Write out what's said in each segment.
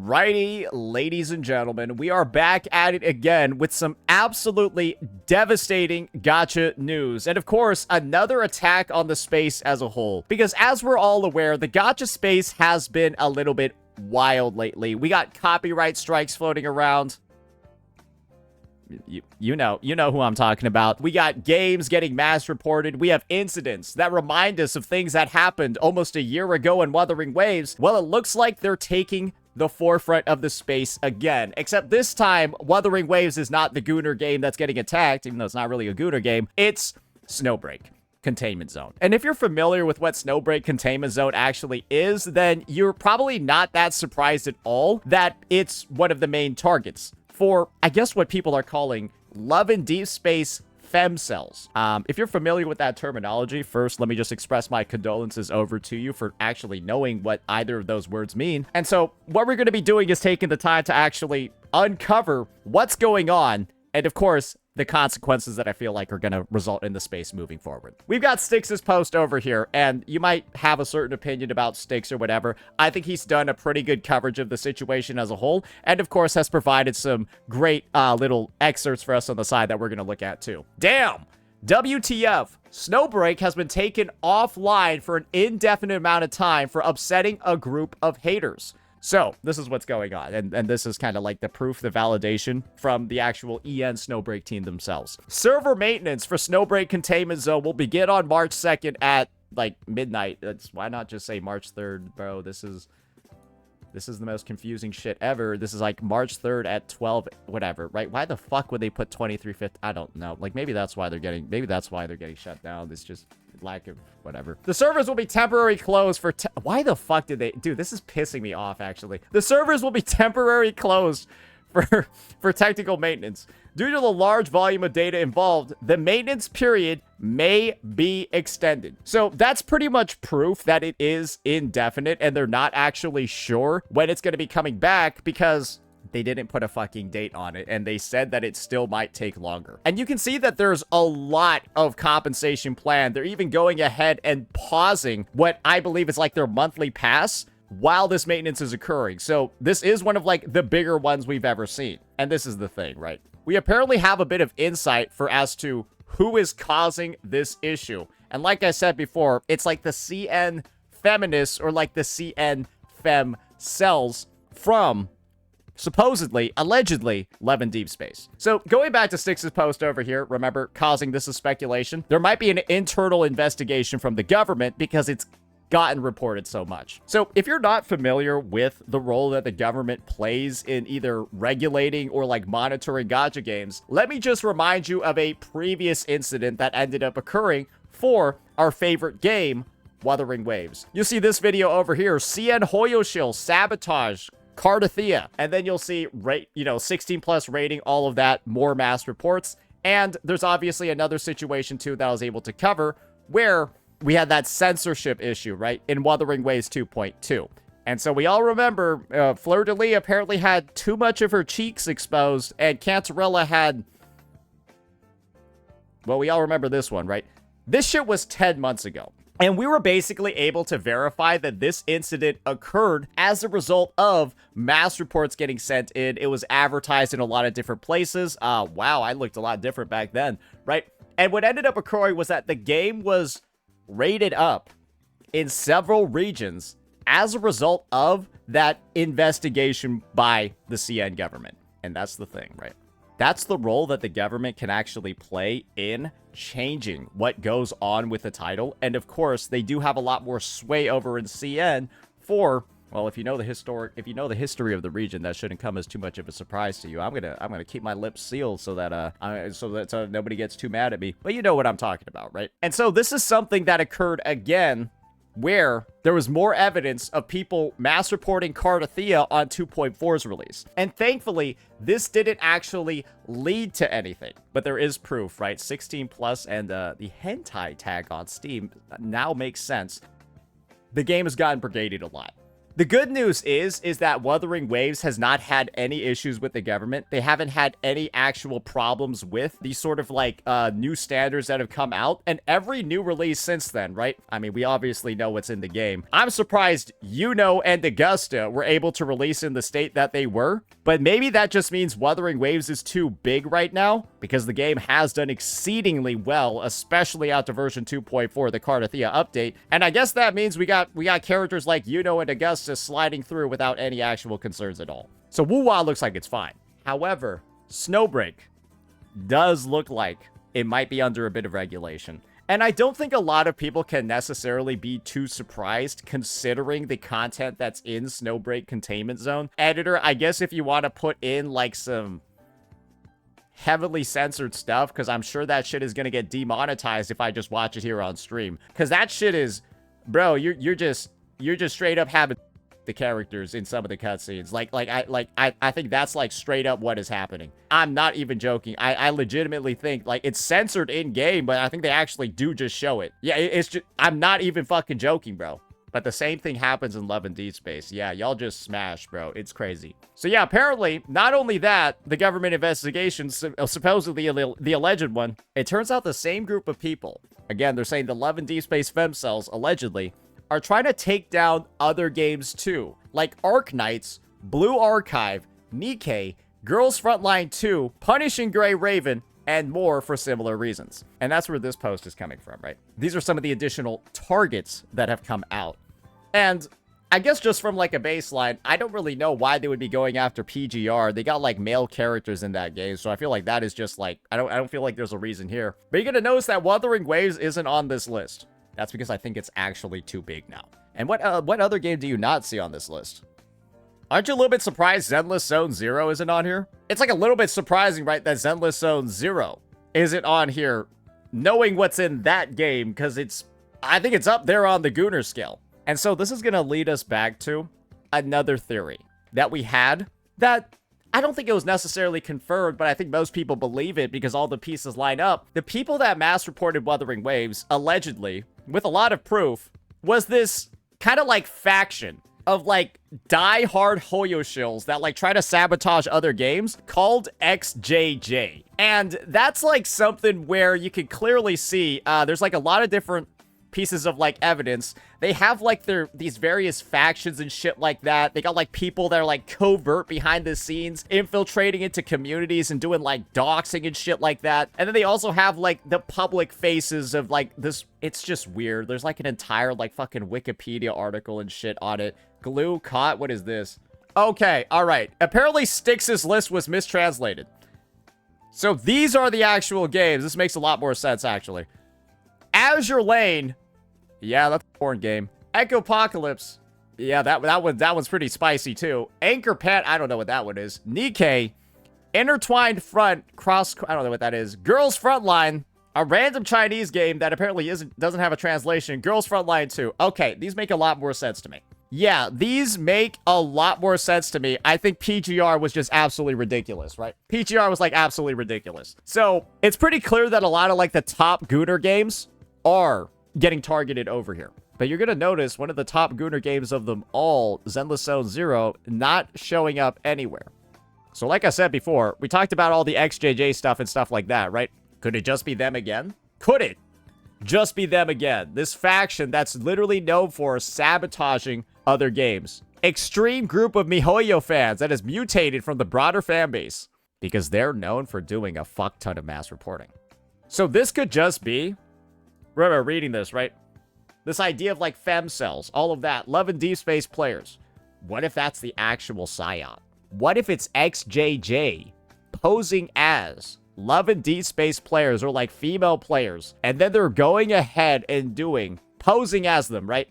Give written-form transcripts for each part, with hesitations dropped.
Alrighty, ladies and gentlemen, we are back at it again with some absolutely devastating gacha news. And of course, another attack on the space as a whole. Because as we're all aware, the gacha space has been a little bit wild lately. We got copyright strikes floating around. You know who I'm talking about. We got games getting mass reported. We have incidents that remind us of things that happened almost a year ago in Wuthering Waves. Well, it looks like they're taking the forefront of the space again. Except this time, Wuthering Waves is not the Gooner game that's getting attacked, even though it's not really a Gooner game. It's Snowbreak Containment Zone. And if you're familiar with what Snowbreak Containment Zone actually is, then you're probably not that surprised at all that it's one of the main targets for, I guess, what people are calling love and deep space femcells. If you're familiar with that terminology, first, let me just express my condolences over to you for actually knowing what either of those words mean. And so what we're going to be doing is taking the time to actually uncover what's going on and, of course, the consequences that I feel like are going to result in the space moving forward. We've got Styx's post over here, and you might have a certain opinion about Styx or whatever. I think he's done a pretty good coverage of the situation as a whole, and of course has provided some great little excerpts for us on the side that we're going to look at too. Damn! WTF, Snowbreak has been taken offline for an indefinite amount of time for upsetting a group of haters. So, this is what's going on, and this is kind of like the proof, the validation from the actual EN Snowbreak team themselves. Server maintenance for Snowbreak Containment Zone will begin on March 2nd at, like, midnight. Why not just say March 3rd, bro? This is the most confusing shit ever. This is, like, March 3rd at 12, whatever, right? Why the fuck would they put 23/5? I don't know. Like, maybe that's why they're getting shut down. It's just lack of whatever. The servers will be temporarily closed for why the fuck did they dude, this is pissing me off actually. The servers will be temporarily closed for technical maintenance. Due to the large volume of data involved, the maintenance period may be extended. So that's pretty much proof that it is indefinite and they're not actually sure when it's going to be coming back because they didn't put a fucking date on it, and they said that it still might take longer. And you can see that there's a lot of compensation planned. They're even going ahead and pausing what I believe is like their monthly pass while this maintenance is occurring. So this is one of like the bigger ones we've ever seen. And this is the thing, right? We apparently have a bit of insight for as to who is causing this issue. And like I said before, it's like the CN feminists or like the CN fem cells from supposedly, allegedly, Love and Deep Space. So, going back to Styx's post over here, remember, causing this is speculation, there might be an internal investigation from the government because it's gotten reported so much. So, if you're not familiar with the role that the government plays in either regulating or like monitoring gacha games, let me just remind you of a previous incident that ended up occurring for our favorite game, Wuthering Waves. You see this video over here, CN Hoyoshil sabotage Cardathea, and then you'll see 16 plus rating, all of that, more mass reports. And there's obviously another situation too that I was able to cover where we had that censorship issue, right, in Wuthering Waves 2.2. And so we all remember Fleur de Lis apparently had too much of her cheeks exposed, and Cantarella had, well, we all remember this one, right? This shit was 10 months ago. And we were basically able to verify that this incident occurred as a result of mass reports getting sent in. It was advertised in a lot of different places. Wow, I looked a lot different back then, right? And what ended up occurring was that the game was rated up in several regions as a result of that investigation by the CN government. And that's the thing, right? That's the role that the government can actually play in changing what goes on with the title. And of course, they do have a lot more sway over in CN for, well, if you know the history of the region, that shouldn't come as too much of a surprise to you. I'm gonna keep my lips sealed so that nobody gets too mad at me. But you know what I'm talking about, right? And so this is something that occurred again where there was more evidence of people mass reporting Cardathea on 2.4's release. And thankfully, this didn't actually lead to anything. But there is proof, right? 16 plus and the hentai tag on Steam now makes sense. The game has gotten brigaded a lot. The good news is that Wuthering Waves has not had any issues with the government. They haven't had any actual problems with these sort of like new standards that have come out. And every new release since then, right? I mean, we obviously know what's in the game. I'm surprised and Augusta were able to release in the state that they were. But maybe that just means Wuthering Waves is too big right now, because the game has done exceedingly well, especially after version 2.4, the Cardathia update. And I guess that means we got characters like and Augusta sliding through without any actual concerns at all. So WuWa looks like it's fine. However, Snowbreak does look like it might be under a bit of regulation. And I don't think a lot of people can necessarily be too surprised considering the content that's in Snowbreak Containment Zone. Editor, I guess if you want to put in like some heavily censored stuff, because I'm sure that shit is going to get demonetized if I just watch it here on stream. Because that shit is, bro, you're just straight up having the characters in some of the cutscenes. I think that's like straight up what is happening. I'm not even joking. I legitimately think like it's censored in game, but I think they actually do just show it. Yeah, it's just, I'm not even fucking joking, bro. But the same thing happens in Love and Deep Space. Yeah, y'all just smash, bro. It's crazy. So yeah, apparently, not only that, the government investigation, supposedly the alleged one, it turns out the same group of people, again, they're saying the Love and Deep Space femcells, allegedly, are trying to take down other games too, like Arknights, Blue Archive, Nikke, Girls Frontline 2, Punishing Gray Raven, and more for similar reasons. And that's where this post is coming from, right? These are some of the additional targets that have come out. And I guess just from like a baseline, I don't really know why they would be going after PGR. They got like male characters in that game, so I feel like that is just like, I don't feel like there's a reason here. But you're gonna notice that Wuthering Waves isn't on this list. That's because I think it's actually too big now. And what other game do you not see on this list? Aren't you a little bit surprised Zenless Zone Zero isn't on here? It's like a little bit surprising, right, that Zenless Zone Zero isn't on here, knowing what's in that game, because I think it's up there on the Gooner scale. And so this is going to lead us back to another theory that we had that I don't think it was necessarily confirmed, but I think most people believe it because all the pieces line up. The people that mass reported Wuthering Waves, allegedly, with a lot of proof, was this kind of like faction of like die-hard Hoyo shills that like try to sabotage other games called XJJ. And that's like something where you can clearly see there's like a lot of different pieces of like evidence. They have like these various factions and shit like that. They got like people that are like covert behind the scenes, infiltrating into communities and doing like doxing and shit like that. And then they also have like the public faces of like this. It's just weird. There's like an entire like fucking Wikipedia article and shit on it. Glue caught. What is this? Okay, all right. Apparently Styx's list was mistranslated. So these are the actual games. This makes a lot more sense actually. Azure Lane. Yeah, that's a porn game. Echopocalypse. Yeah, that one's pretty spicy too. Anchor Pet, I don't know what that one is. Nikke. Intertwined Front, I don't know what that is. Girls Frontline, a random Chinese game that apparently doesn't have a translation. Girls Frontline 2. Okay, these make a lot more sense to me. Yeah, these make a lot more sense to me. I think PGR was just absolutely ridiculous, right? PGR was like absolutely ridiculous. So it's pretty clear that a lot of like the top Gooner games are getting targeted over here. But you're going to notice one of the top Gooner games of them all, Zenless Zone Zero, not showing up anywhere. So like I said before, we talked about all the XJJ stuff and stuff like that, right? Could it just be them again? Could it just be them again? This faction that's literally known for sabotaging other games. Extreme group of MiHoYo fans that has mutated from the broader fan base because they're known for doing a fuck ton of mass reporting. So this could just be, remember reading this, right? This idea of like femcells, all of that, Love and Deep Space players. What if that's the actual psyop? What if it's XJJ posing as Love and Deep Space players or like female players, and then they're going ahead and posing as them, right?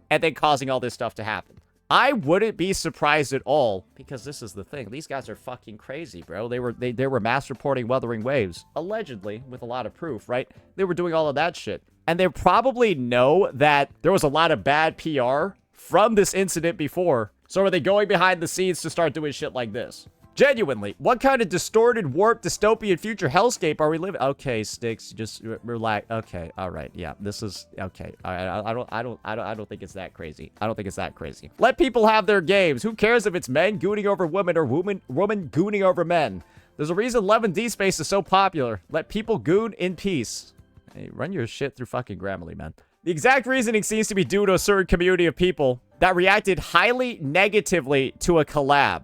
And then causing all this stuff to happen. I wouldn't be surprised at all, because this is the thing. These guys are fucking crazy, bro. They were mass reporting Wuthering Waves, allegedly, with a lot of proof, right? They were doing all of that shit. And they probably know that there was a lot of bad PR from this incident before. So are they going behind the scenes to start doing shit like this? Genuinely, what kind of distorted, warped, dystopian future hellscape are we living? Okay, Sticks, just relax. Okay, all right, yeah, this is okay. I don't think it's that crazy. I don't think it's that crazy. Let people have their games. Who cares if it's men gooning over women or woman gooning over men? There's a reason 11D space is so popular. Let people goon in peace. Hey, run your shit through fucking Grammarly, man. The exact reasoning seems to be due to a certain community of people that reacted highly negatively to a collab.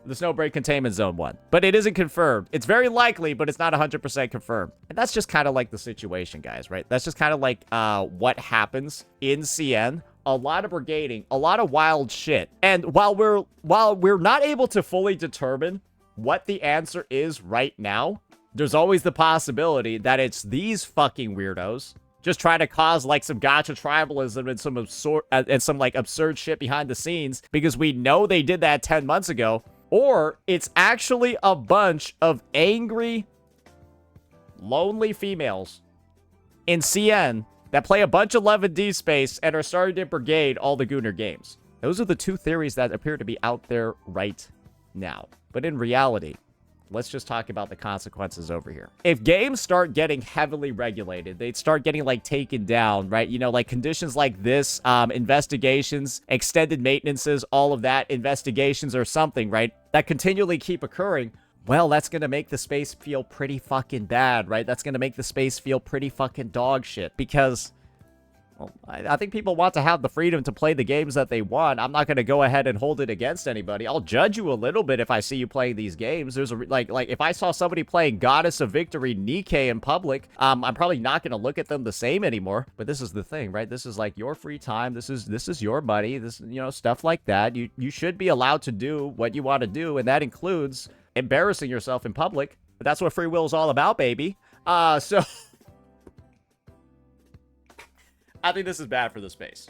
The Snowbreak Containment Zone one. But it isn't confirmed. It's very likely, but it's not 100% confirmed. And that's just kind of like the situation, guys, right? That's just kind of like what happens in CN. A lot of brigading, a lot of wild shit. And while we're not able to fully determine what the answer is right now, there's always the possibility that it's these fucking weirdos just trying to cause like some gacha tribalism and some like absurd shit behind the scenes because we know they did that 10 months ago. Or it's actually a bunch of angry, lonely females in CN that play a bunch of 11D space and are starting to brigade all the Gooner games. Those are the two theories that appear to be out there right now. But in reality, let's just talk about the consequences over here. If games start getting heavily regulated, they'd start getting like taken down, right? You know, like conditions like this, investigations, extended maintenances, all of that, investigations or something, right? That continually keep occurring. Well, that's going to make the space feel pretty fucking bad, right? That's going to make the space feel pretty fucking dog shit because... well, I think people want to have the freedom to play the games that they want. I'm not going to go ahead and hold it against anybody. I'll judge you a little bit if I see you playing these games. There's a like if I saw somebody playing Goddess of Victory Nikkei in public, I'm probably not going to look at them the same anymore. But this is the thing, right? This is like your free time. This is your money. This, you know, stuff like that. You should be allowed to do what you want to do, and that includes embarrassing yourself in public. But that's what free will is all about, baby. So I think this is bad for the space.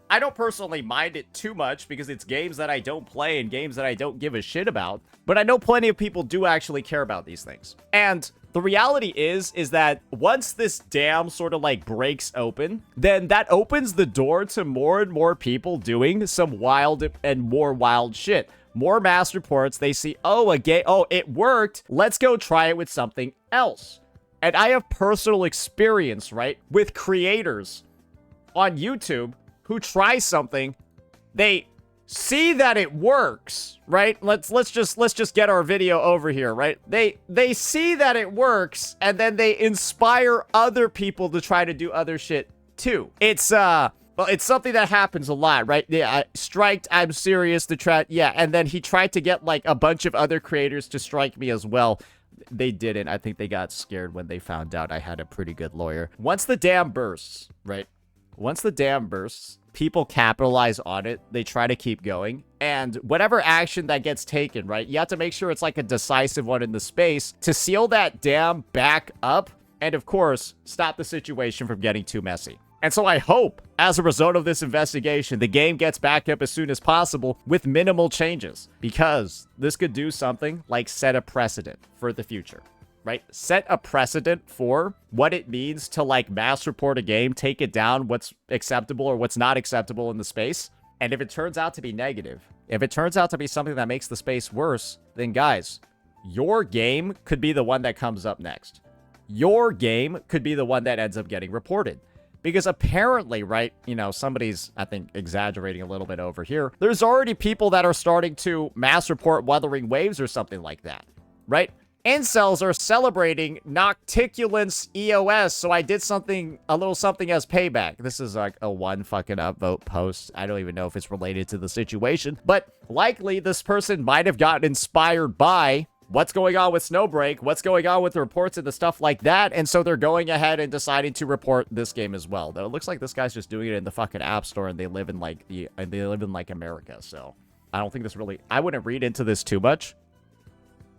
I don't personally mind it too much because it's games that I don't play and games that I don't give a shit about. But I know plenty of people do actually care about these things. And the reality is that once this dam sort of like breaks open, then that opens the door to more and more people doing some wild and more wild shit. More mass reports. They see, oh, it worked. Let's go try it with something else. And I have personal experience, right, with creators on YouTube who try something, they see that it works, right? Let's just get our video over here, right? They see that it works, and then they inspire other people to try to do other shit too. It's well, it's something that happens a lot, right? Yeah, striked, I'm serious to try, yeah, and then he tried to get like a bunch of other creators to strike me as well. They didn't. I think they got scared when they found out I had a pretty good lawyer. Once the dam bursts, right? Once the dam bursts, people capitalize on it. They try to keep going. And whatever action that gets taken, right? You have to make sure it's like a decisive one in the space to seal that dam back up. And of course, stop the situation from getting too messy. And so I hope, as a result of this investigation, the game gets back up as soon as possible with minimal changes, because this could do something like set a precedent for the future, right? Set a precedent for what it means to like mass report a game, take it down, what's acceptable or what's not acceptable in the space. And if it turns out to be negative, if it turns out to be something that makes the space worse, then guys, your game could be the one that comes up next. Your game could be the one that ends up getting reported. Because apparently, right, you know, somebody's, I think, exaggerating a little bit over here. There's already people that are starting to mass report Wuthering Waves or something like that, right? Incels are celebrating Nocticulence EOS, so I did something, a little something as payback. This is like a one fucking upvote post. I don't even know if it's related to the situation, but likely this person might have gotten inspired by what's going on with Snowbreak, what's going on with the reports and the stuff like that, and so they're going ahead and deciding to report this game as well. Though it looks like this guy's just doing it in the fucking App Store, and they live in like America, so I don't think this really, I wouldn't read into this too much,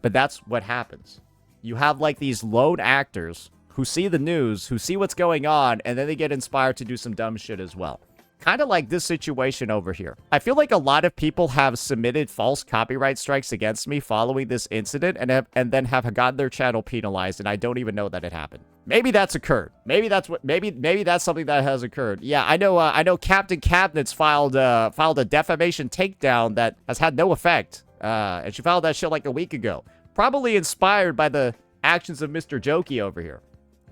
but that's what happens. You have like these lone actors who see the news, who see what's going on, and then they get inspired to do some dumb shit as well. Kind of like this situation over here. I feel like a lot of people have submitted false copyright strikes against me following this incident and then have gotten their channel penalized, and I don't even know that it happened. Maybe that's occurred. Maybe that's what. Maybe that's something that has occurred. Yeah, I know. I know. Captain Cabinets filed a defamation takedown that has had no effect. And she filed that shit like a week ago. Probably inspired by the actions of Mr. Jokey over here.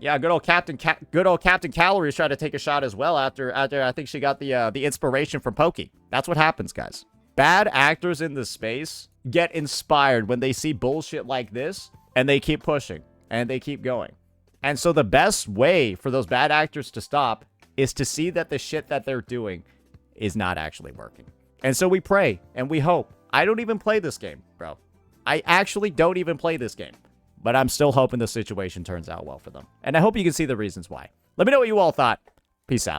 Yeah, good old Captain Calorie is trying to take a shot as well after I think she got the inspiration from Pokey. That's what happens, guys. Bad actors in this space get inspired when they see bullshit like this, and they keep pushing and they keep going. And so the best way for those bad actors to stop is to see that the shit that they're doing is not actually working. And so we pray and we hope. I don't even play this game, bro. I actually don't even play this game. But I'm still hoping the situation turns out well for them. And I hope you can see the reasons why. Let me know what you all thought. Peace out.